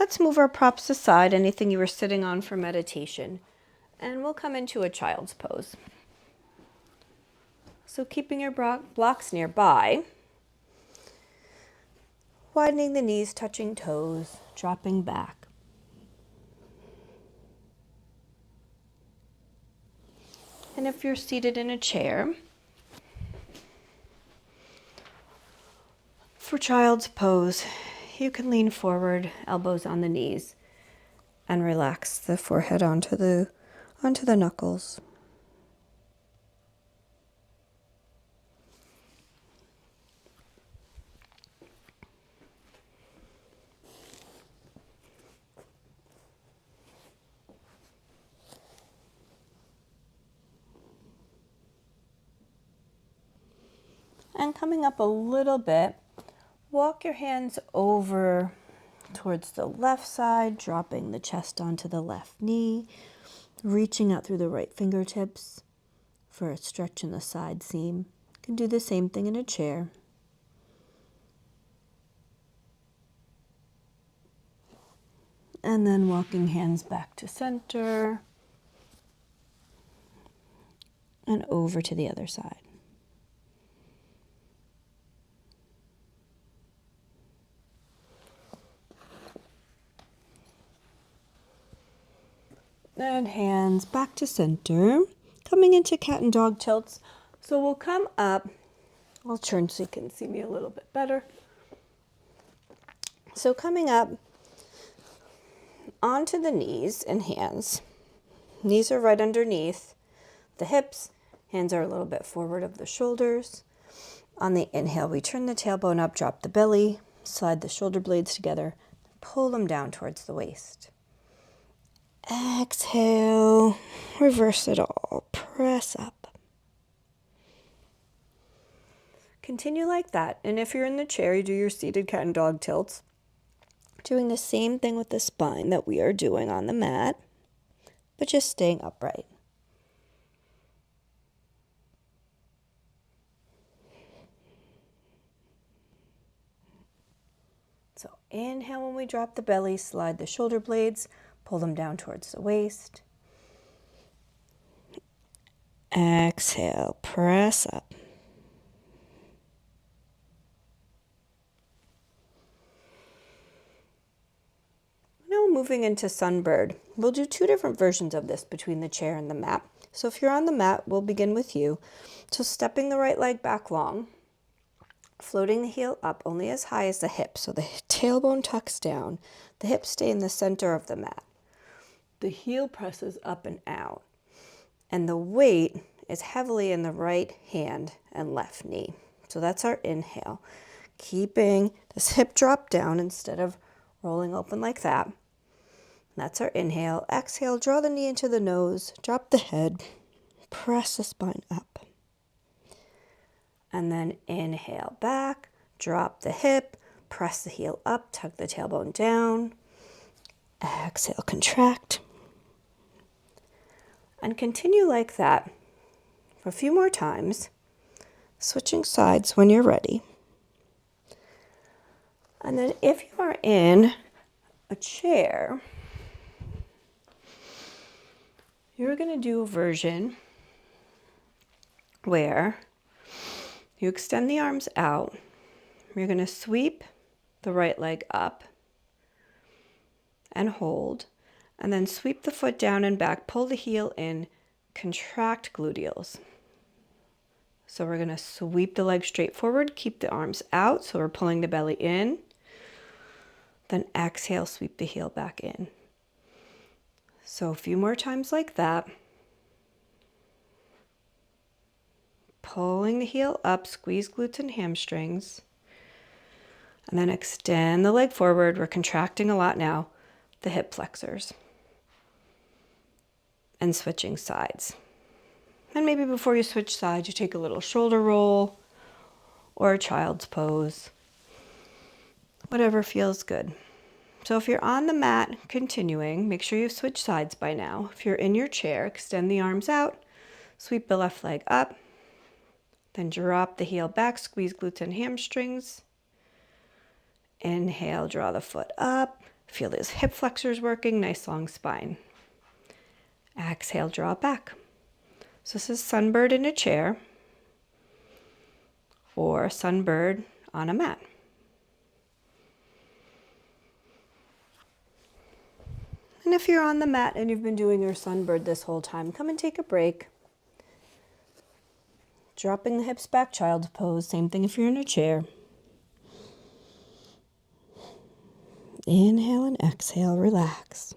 let's move our props aside, anything you were sitting on for meditation, and we'll come into a child's pose. So keeping your blocks nearby, widening the knees, touching toes, dropping back. And if you're seated in a chair, for child's pose, you can lean forward, elbows on the knees, and relax the forehead onto the knuckles. And coming up a little bit, walk your hands over towards the left side, dropping the chest onto the left knee, reaching out through the right fingertips for a stretch in the side seam. You can do the same thing in a chair. And then walking hands back to center and over to the other side. And hands back to center, coming into cat and dog tilts. So we'll come up, I'll turn so you can see me a little bit better. So coming up onto the knees and hands. Knees are right underneath the hips, hands are a little bit forward of the shoulders. On the inhale, we turn the tailbone up, drop the belly, slide the shoulder blades together, pull them down towards the waist. Exhale, reverse it all, press up. Continue like that, and if you're in the chair, you do your seated cat and dog tilts, doing the same thing with the spine that we are doing on the mat, but just staying upright. So inhale when we drop the belly, slide the shoulder blades, pull them down towards the waist. Exhale, press up. Now moving into Sunbird. We'll do two different versions of this between the chair and the mat. So if you're on the mat, we'll begin with you. So stepping the right leg back long, floating the heel up only as high as the hip. So the tailbone tucks down, the hips stay in the center of the mat. The heel presses up and out, and the weight is heavily in the right hand and left knee. So that's our inhale. Keeping this hip drop down instead of rolling open like that. That's our inhale. Exhale, draw the knee into the nose, drop the head, press the spine up. And then inhale back, drop the hip, press the heel up, tuck the tailbone down. Exhale, contract. And continue like that for a few more times, switching sides when you're ready. And then if you are in a chair, you're going to do a version where you extend the arms out. You're going to sweep the right leg up and hold, and then sweep the foot down and back, pull the heel in, contract gluteals. So we're going to sweep the leg straight forward, keep the arms out, so we're pulling the belly in. Then exhale, sweep the heel back in. So a few more times like that. Pulling the heel up, squeeze glutes and hamstrings. And then extend the leg forward. We're contracting a lot now, the hip flexors. And switching sides. And maybe before you switch sides, you take a little shoulder roll or a child's pose. Whatever feels good. So if you're on the mat, continuing, make sure you've switched sides by now. If you're in your chair, extend the arms out, sweep the left leg up, then drop the heel back, squeeze glutes and hamstrings. Inhale, draw the foot up, Feel those hip flexors working, nice long spine. Exhale, draw it back. So this is Sunbird in a chair or Sunbird on a mat. And if you're on the mat and you've been doing your Sunbird this whole time, come and take a break. Dropping the hips back, child's pose. Same thing if you're in a chair. Inhale and exhale, relax.